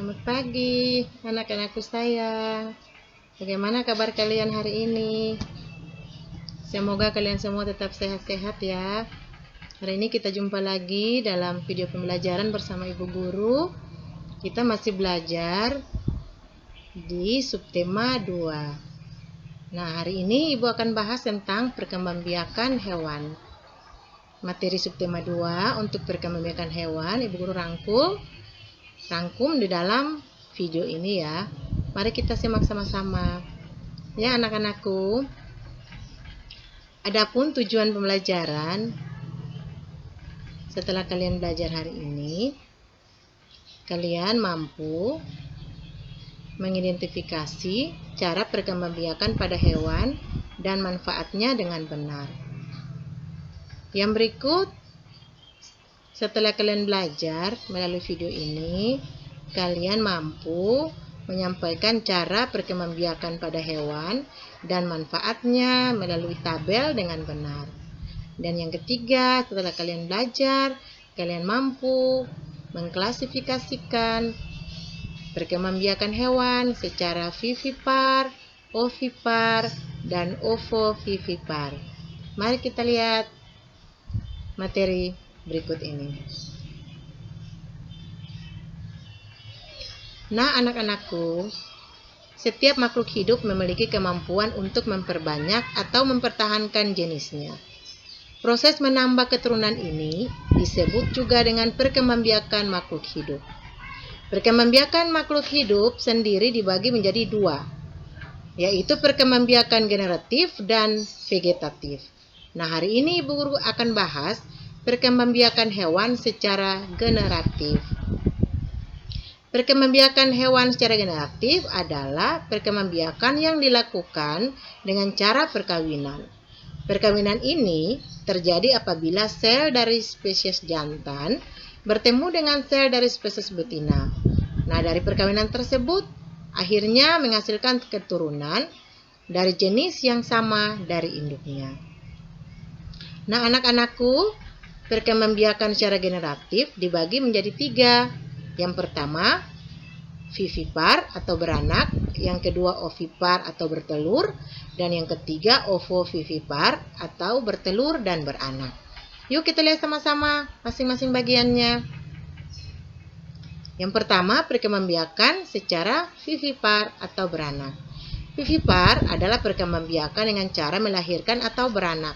Selamat pagi, anak-anakku sayang. Bagaimana kabar kalian hari ini? Semoga kalian semua tetap sehat-sehat ya. Hari ini kita jumpa lagi dalam video pembelajaran bersama Ibu Guru. Kita masih belajar di subtema 2. Nah, hari ini Ibu akan bahas tentang perkembangbiakan hewan. Materi subtema 2 untuk perkembangbiakan hewan, Ibu Guru rangkum di dalam video ini ya. Mari kita simak sama-sama. Ya anak-anakku, adapun tujuan pembelajaran setelah kalian belajar hari ini, kalian mampu mengidentifikasi cara perkembangbiakan pada hewan dan manfaatnya dengan benar. Yang berikut, setelah kalian belajar melalui video ini, kalian mampu menyampaikan cara perkembangbiakan pada hewan dan manfaatnya melalui tabel dengan benar. Dan yang ketiga, setelah kalian belajar, kalian mampu mengklasifikasikan perkembangbiakan hewan secara vivipar, ovipar, dan ovovivipar. Mari kita lihat materi berikut ini. Nah, anak-anakku, setiap makhluk hidup memiliki kemampuan untuk memperbanyak atau mempertahankan jenisnya. Proses menambah keturunan ini disebut juga dengan perkembangbiakan makhluk hidup. Perkembangbiakan makhluk hidup sendiri dibagi menjadi dua, yaitu perkembangbiakan generatif dan vegetatif. Nah, hari ini Ibu Guru akan bahas perkembangbiakan hewan secara generatif. Perkembangbiakan hewan secara generatif adalah perkembangbiakan yang dilakukan dengan cara perkawinan. Perkawinan ini terjadi apabila sel dari spesies jantan bertemu dengan sel dari spesies betina. Nah, dari perkawinan tersebut akhirnya menghasilkan keturunan dari jenis yang sama dari induknya. Nah, anak-anakku, perkembangbiakan secara generatif dibagi menjadi tiga. Yang pertama, vivipar atau beranak. Yang kedua, ovipar atau bertelur. Dan yang ketiga, ovovivipar atau bertelur dan beranak. Yuk kita lihat sama-sama masing-masing bagiannya. Yang pertama, perkembangbiakan secara vivipar atau beranak. Vivipar adalah perkembangbiakan dengan cara melahirkan atau beranak.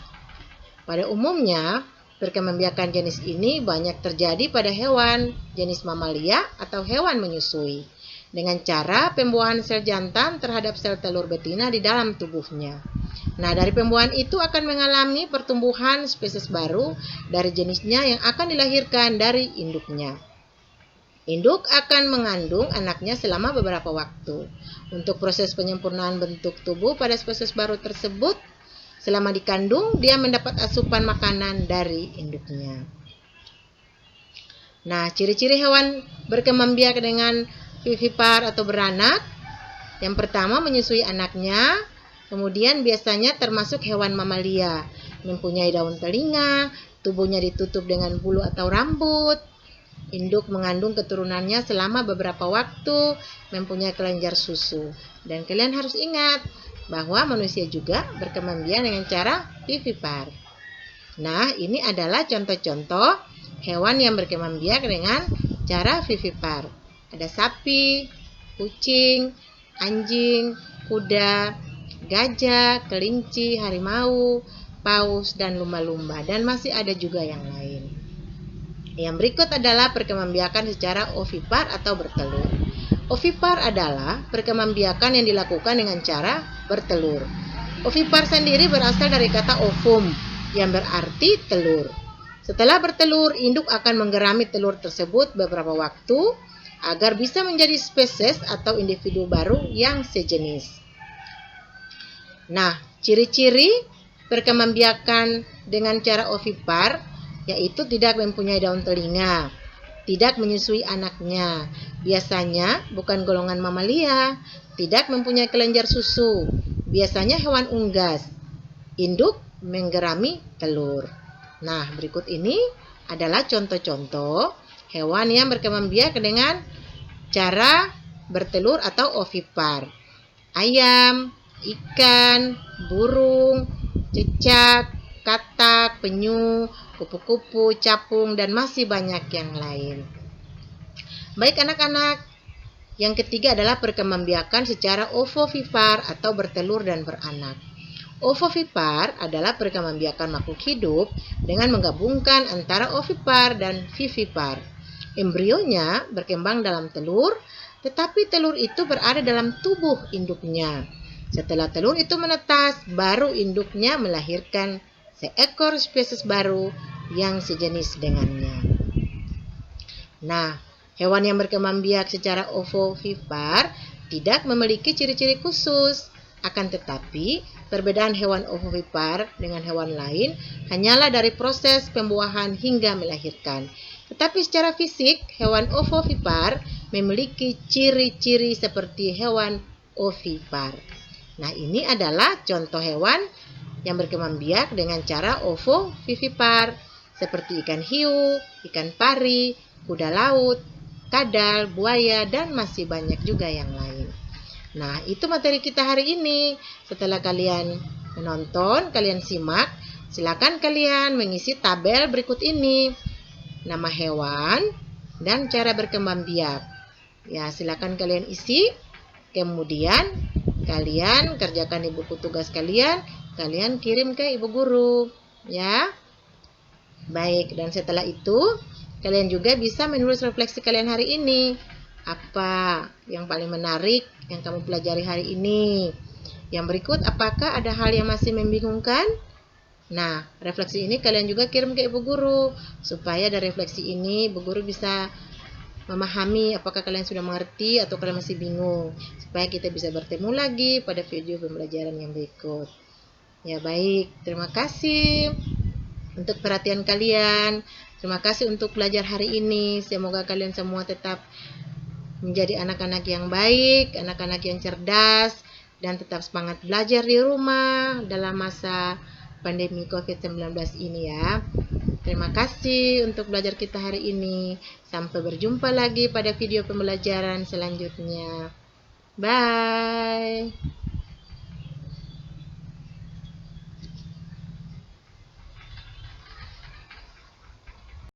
Pada umumnya, perkembangbiakan jenis ini banyak terjadi pada hewan jenis mamalia atau hewan menyusui dengan cara pembuahan sel jantan terhadap sel telur betina di dalam tubuhnya. Nah, dari pembuahan itu akan mengalami pertumbuhan spesies baru dari jenisnya yang akan dilahirkan dari induknya. Induk akan mengandung anaknya selama beberapa waktu. Untuk proses penyempurnaan bentuk tubuh pada spesies baru tersebut, selama dikandung, dia mendapat asupan makanan dari induknya. Nah, ciri-ciri hewan berkembangbiak dengan vivipar atau beranak. Yang pertama, menyusui anaknya. Kemudian biasanya termasuk hewan mamalia. Mempunyai daun telinga, tubuhnya ditutup dengan bulu atau rambut. Induk mengandung keturunannya selama beberapa waktu, mempunyai kelenjar susu. Dan kalian harus ingat bahwa manusia juga berkembangbiak dengan cara vivipar. Nah, ini adalah contoh-contoh hewan yang berkembangbiak dengan cara vivipar. Ada sapi, kucing, anjing, kuda, gajah, kelinci, harimau, paus, dan lumba-lumba. Dan masih ada juga yang lain. Yang berikut adalah perkembangbiakan secara ovipar atau bertelur. Ovipar adalah perkembangbiakan yang dilakukan dengan cara bertelur. Ovipar sendiri berasal dari kata ovum yang berarti telur. Setelah bertelur, induk akan menggerami telur tersebut beberapa waktu agar bisa menjadi spesies atau individu baru yang sejenis. Nah, ciri-ciri perkembangbiakan dengan cara ovipar yaitu tidak mempunyai daun telinga, tidak menyusui anaknya, biasanya bukan golongan mamalia, tidak mempunyai kelenjar susu, biasanya hewan unggas, induk menggerami telur. Nah, berikut ini adalah contoh-contoh hewan yang berkembangbiak dengan cara bertelur atau ovipar. Ayam, ikan, burung, cicak, katak, penyu, kupu-kupu, capung, dan masih banyak yang lain. Baik anak-anak, yang ketiga adalah perkembangbiakan secara ovovivipar atau bertelur dan beranak. Ovovivipar adalah perkembangbiakan makhluk hidup dengan menggabungkan antara ovipar dan vivipar. Embrionya berkembang dalam telur, tetapi telur itu berada dalam tubuh induknya. Setelah telur itu menetas, baru induknya melahirkan seekor spesies baru yang sejenis dengannya. Nah, hewan yang berkembang biak secara ovovivipar tidak memiliki ciri-ciri khusus. Akan tetapi, perbedaan hewan ovovivipar dengan hewan lain hanyalah dari proses pembuahan hingga melahirkan. Tetapi secara fisik, hewan ovovivipar memiliki ciri-ciri seperti hewan ovipar. Nah, ini adalah contoh hewan yang berkembang biak dengan cara ovovivipar, seperti ikan hiu, ikan pari, kuda laut, kadal, buaya, dan masih banyak juga yang lain. Nah, itu materi kita hari ini. Setelah kalian menonton, kalian simak, silakan kalian mengisi tabel berikut ini. Nama hewan dan cara berkembang biak. Ya, silakan kalian isi. Kemudian kalian kerjakan di buku tugas kalian, kalian kirim ke ibu guru, ya. Baik, dan setelah itu kalian juga bisa menulis refleksi kalian hari ini. Apa yang paling menarik yang kamu pelajari hari ini? Yang berikut, apakah ada hal yang masih membingungkan? Nah, refleksi ini kalian juga kirim ke ibu guru, supaya dari refleksi ini ibu guru bisa memahami apakah kalian sudah mengerti atau kalian masih bingung, supaya kita bisa bertemu lagi pada video pembelajaran yang berikut. Ya baik, terima kasih untuk perhatian kalian. Terima kasih untuk belajar hari ini. Semoga kalian semua tetap menjadi anak-anak yang baik, anak-anak yang cerdas, dan tetap semangat belajar di rumah dalam masa pandemi COVID-19 ini ya. Terima kasih untuk belajar kita hari ini. Sampai berjumpa lagi pada video pembelajaran selanjutnya. Bye.